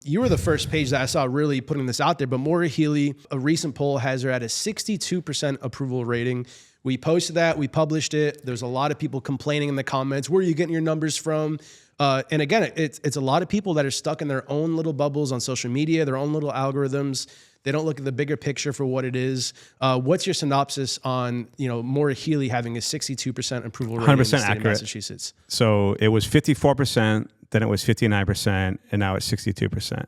you were the first page that I saw really putting this out there, but Maura Healey, a recent poll has her at a 62% approval rating. We posted that, we published it. There's a lot of people complaining in the comments. Where are you getting your numbers from? And again, it's a lot of people that are stuck in their own little bubbles on social media, their own little algorithms. They don't look at the bigger picture for what it is. What's your synopsis on, Maura Healey having a 62% approval rating in the state of Massachusetts? So it was 54%, then it was 59%, and now it's 62%.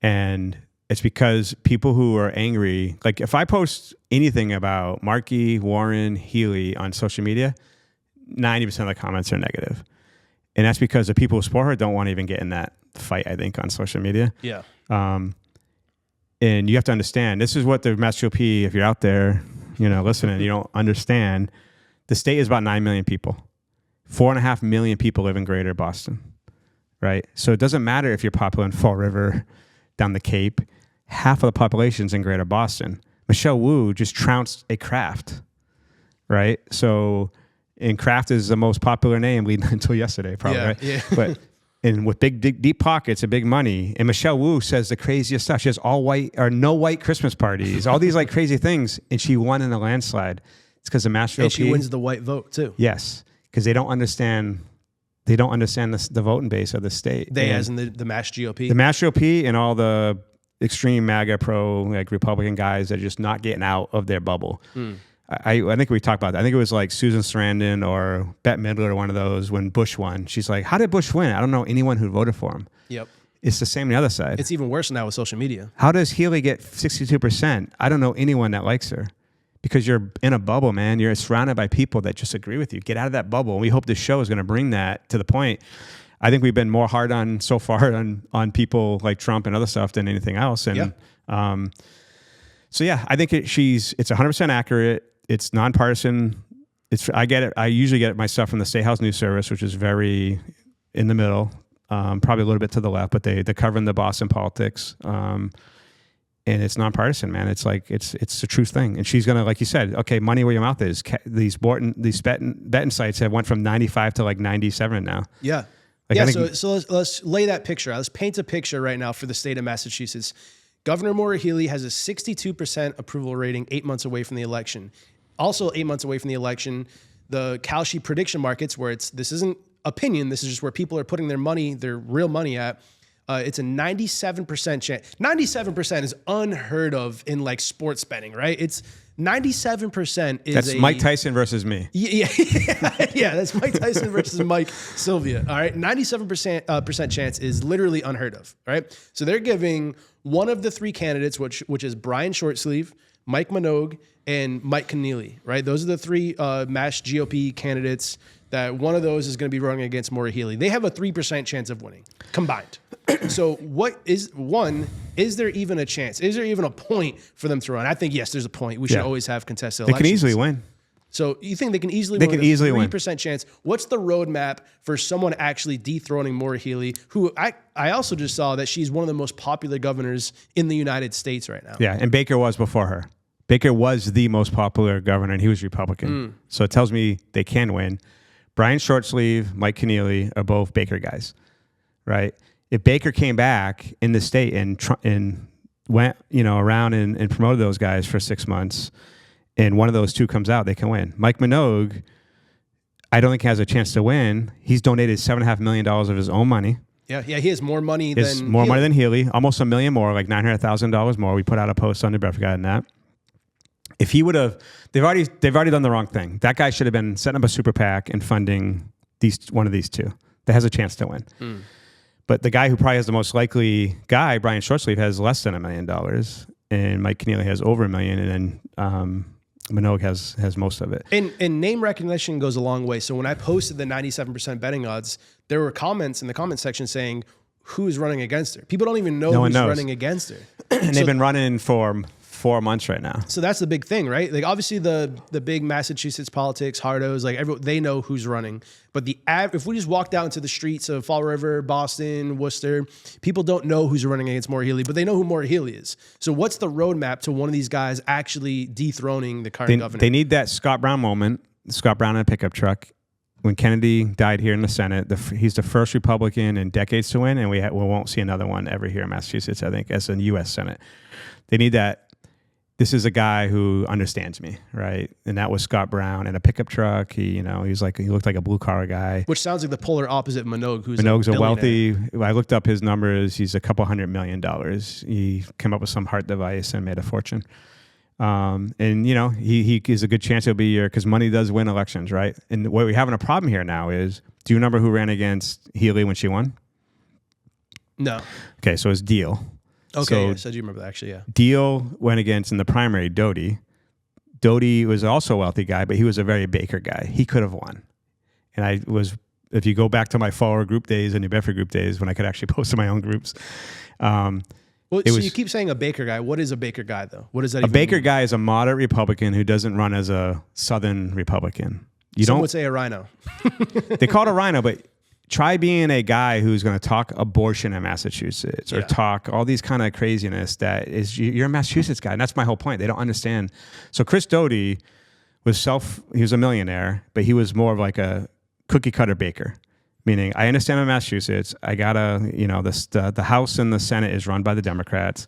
And it's because people who are angry, like if I post anything about Markey, Warren, Healey on social media, 90% of the comments are negative. And that's because the people who support her don't want to even get in that fight, I think, on social media. Yeah. And you have to understand, this is what the Mass GOP, if you're out there, listening, you don't understand. The state is about 9 million people. 4.5 million people live in greater Boston, right? So it doesn't matter if you're popular in Fall River, down the Cape. Half of the population's in greater Boston. Michelle Wu just trounced a Kraft, right? So, and Kraft is the most popular name leading until yesterday, probably, right? Yeah. But and with big, deep pockets and big money. And Michelle Wu says the craziest stuff. She has all white or no white Christmas parties, all these like crazy things. And she won in a landslide. It's because the Mass GOP. And she wins the white vote too. Yes. Because they don't understand the voting base of the state. They, as in the Mass GOP? The Mass GOP and all the extreme MAGA Republican guys that are just not getting out of their bubble. I think we talked about that. I think it was like Susan Sarandon or Bette Midler or one of those when Bush won. She's like, how did Bush win? I don't know anyone who voted for him. Yep. It's the same on the other side. It's even worse now with social media. How does Healey get 62%? I don't know anyone that likes her. Because you're in a bubble, man. You're surrounded by people that just agree with you. Get out of that bubble. And we hope this show is going to bring that to the point. I think we've been more hard on so far on people like Trump and other stuff than anything else. And so yeah, I think it's 100% accurate. It's nonpartisan. I get it. I usually get my stuff from the State House News Service, which is very in the middle, probably a little bit to the left, but they're covering the Boston politics. And it's nonpartisan, man. It's like it's the true thing. And she's gonna, like you said, okay, money where your mouth is. These betting sites have went from 95 to like 97 now. Yeah. So let's lay that picture out. Let's paint a picture right now for the state of Massachusetts. Governor Maura Healey has a 62% approval rating 8 months away from the election. Also 8 months away from the election, the Kalshi prediction markets, where this isn't opinion, this is just where people are putting their money, their real money at. It's a 97% chance. 97% is unheard of in like sports betting, right? It's 97% is that's Mike Tyson versus me. Yeah, that's Mike Tyson versus Mike Sylvia. All right, 97% chance is literally unheard of. All right, so they're giving one of the three candidates, which is Brian Shortsleeve, Mike Minogue, and Mike Keneally. Right, those are the three Mass GOP candidates. That one of those is going to be running against Maura Healey. They have a 3% chance of winning combined. So is there even a chance? Is there even a point for them to run? I think, yes, there's a point. We should always have contested elections. They can easily win. So you think they can easily win? They can easily win. 3% chance. What's the roadmap for someone actually dethroning Maura Healey, who I also just saw that she's one of the most popular governors in the United States right now. Yeah, and Baker was before her. Baker was the most popular governor, and he was Republican. So it tells me they can win. Brian Shortsleeve, Mike Keneally are both Baker guys, right? If Baker came back in the state and went around and promoted those guys for 6 months, and one of those two comes out, they can win. Mike Minogue, I don't think has a chance to win. He's donated $7.5 million of his own money. Yeah, he has more money than Healey. Money than Healey, almost $1 million more, like $900,000 more. We put out a post on New Bedford Guide on that. If he would have, they've already done the wrong thing. That guy should have been setting up a super PAC and funding one of these two that has a chance to win. But the guy who probably has the most likely guy, Brian Shortsleeve, has less than $1 million, and Mike Keneally has over $1 million, and then Minogue has most of it. And name recognition goes a long way. So when I posted the 97% betting odds, there were comments in the comment section saying who's running against her. People don't even know who's running against her. And they've been running for 4 months right now. So that's the big thing, right? Like obviously the big Massachusetts politics, hardos, like they know who's running. But if we just walk down to the streets of Fall River, Boston, Worcester, people don't know who's running against Maura Healey, but they know who Maura Healey is. So what's the roadmap to one of these guys actually dethroning the current governor? They need that Scott Brown moment. Scott Brown in a pickup truck. when Kennedy died here in the Senate, he's the first Republican in decades to win, and we won't see another one ever here in Massachusetts, I think, as in U.S. Senate. They need that. This is a guy who understands me, right? And that was Scott Brown in a pickup truck. He looked like a blue collar guy. Which sounds like the polar opposite of Minogue, who's Minogue's a a wealthy. I looked up his numbers. He's a couple $100 million. He came up with some heart device and made a fortune. And he is a good chance he'll be here because money does win elections, right? And what we're having a problem here now is, do you remember who ran against Healey when she won? No. Okay, so it's Deal. Okay, so I do remember that, actually, yeah. Deal went against, in the primary, Doty. Doty was also a wealthy guy, but he was a very Baker guy. He could have won. And if you go back to my forward group days and New Bedford group days when I could actually post in my own groups. You keep saying a Baker guy. What is a Baker guy, though? What does that A even Baker mean? guy is a moderate Republican who doesn't run as a Southern Republican. Some would say a rhino. They call it a rhino, but try being a guy who's going to talk abortion in Massachusetts or talk all these kind of craziness that is, you're a Massachusetts guy. And that's my whole point. They don't understand. So Chris Doty he was a millionaire, but he was more of like a cookie cutter baker, meaning I understand I'm in Massachusetts. I gotta, the House and the Senate is run by the Democrats.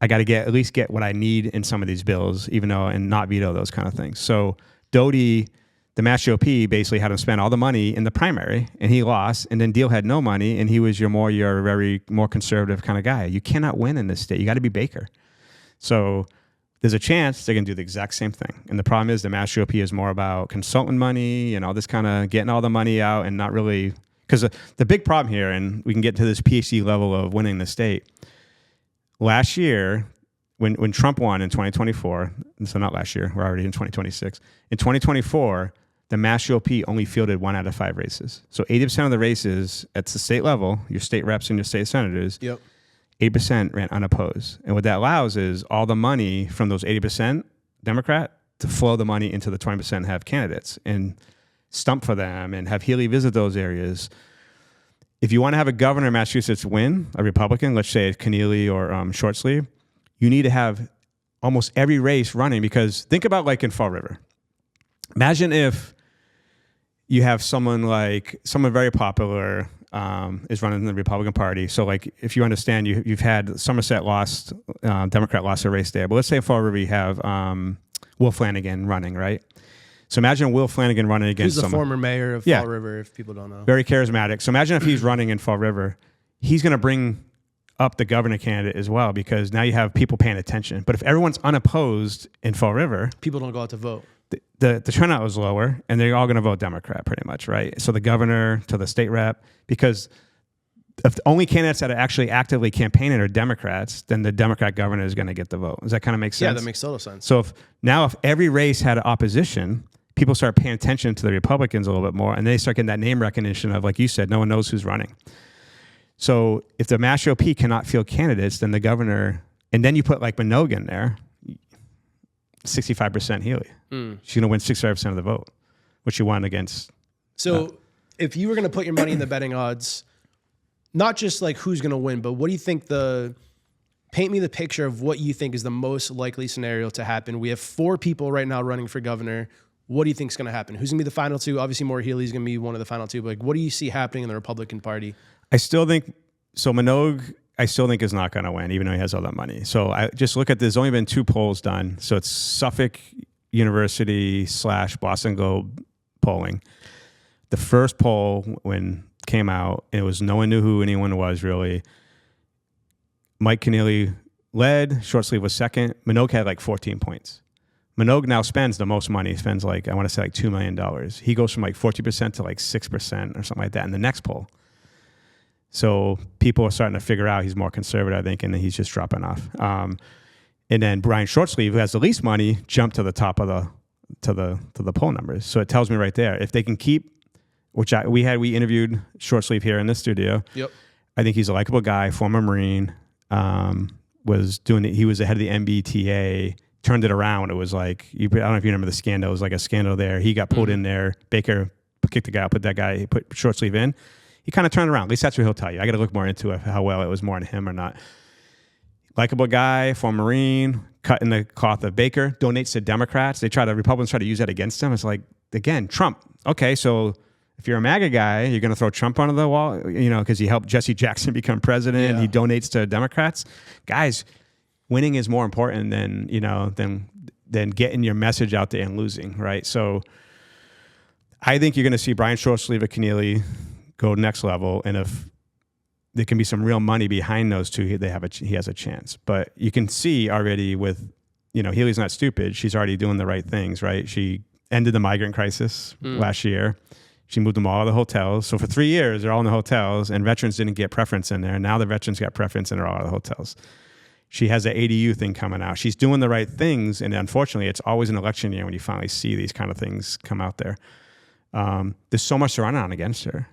I got to at least get what I need in some of these bills, and not veto those kind of things. So Doty, the Mass GOP basically had him spend all the money in the primary, and he lost. And then Deal had no money, and he was your very more conservative kind of guy. You cannot win in this state. You got to be Baker. So there's a chance they're going to do the exact same thing. And the problem is the Mass GOP is more about consultant money and all this kind of getting all the money out and not really, because the big problem here, and we can get to this PhD level of winning the state. Last year, when Trump won in 2024, so not last year, we're already in 2026. In 2024, the Mass GOP only fielded 1 out of 5 races. So 80% of the races at the state level, your state reps and your state senators, 8% ran unopposed. And what that allows is all the money from those 80% Democrat to flow the money into the 20% and have candidates and stump for them and have Healey visit those areas. If you want to have a governor of Massachusetts win, a Republican, let's say Keneally or Shortsleeve, you need to have almost every race running, because think about like in Fall River. Imagine if you have someone very popular is running the Republican Party. So like if you understand, you've had Somerset lost, Democrat lost a race there. But let's say in Fall River you have Will Flanagan running, right? So imagine Will Flanagan running against Who's the former mayor of Fall River, if people don't know. Very charismatic. So imagine if he's running in Fall River, he's going to bring up the governor candidate as well, because now you have people paying attention. But if everyone's unopposed in Fall River, people don't go out to vote. The turnout was lower, and they're all going to vote Democrat pretty much, right? So the governor to the state rep, because if the only candidates that are actually actively campaigning are Democrats, then the Democrat governor is going to get the vote. Does that kind of make sense? Yeah, that makes total sense. So if every race had an opposition, people start paying attention to the Republicans a little bit more, and they start getting that name recognition of, like you said, no one knows who's running. So if the Mass GOP cannot field candidates, then the governor, and then you put like Minogue in there, 65% Healey. She's going to win 65% of the vote, which she won against. So if you were going to put your money in the betting odds, not just like who's going to win, but what do you think paint me the picture of what you think is the most likely scenario to happen. We have 4 people right now running for governor. What do you think is going to happen? Who's going to be the final 2? Obviously, Maura Healey is going to be one of the final 2. But like, what do you see happening in the Republican Party? I still think so. Minogue, I still think is not going to win, even though he has all that money. So I just look at this. There's only been 2 polls done. So it's Suffolk University / Boston Globe polling. The first poll when came out, it was no one knew who anyone was really. Mike Keneally led. Shortsleeve was second. Minogue had like 14 points. Minogue now spends the most money. He spends like, I want to say like $2 million. He goes from like 40% to like 6% or something like that in the next poll. So people are starting to figure out he's more conservative, I think, and he's just dropping off. And then Brian Shortsleeve, who has the least money, jumped to the top of the poll numbers. So it tells me right there, if they can keep, we interviewed Shortsleeve here in the studio. Yep. I think he's a likable guy, former Marine, he was the head of the MBTA, turned it around. It was like, I don't know if you remember the scandal. It was like a scandal there. He got pulled in there. Baker kicked the guy out, put Shortsleeve in. He kind of turned around. At least that's what he'll tell you. I got to look more into it, how well it was more on him or not. Likable guy, former Marine, cut in the cloth of Baker, donates to Democrats. Republicans try to use that against him. It's like, again, Trump. Okay, so If you're a MAGA guy, you're going to throw Trump under the wall, because he helped Jesse Jackson become president. Yeah. He donates to Democrats. Guys, winning is more important than getting your message out there and losing, right? So I think you're going to see Brian Shortsleeve at Keneally go next level, and if there can be some real money behind those two, he has a chance. But you can see already with, Healey's not stupid. She's already doing the right things, right? She ended the migrant crisis last year. She moved them all to the hotels. So for 3 years, they're all in the hotels, and veterans didn't get preference in there. Now the veterans got preference, and they're all out of the hotels. She has the ADU thing coming out. She's doing the right things, and unfortunately, it's always an election year when you finally see these kind of things come out there. There's so much to run on against her.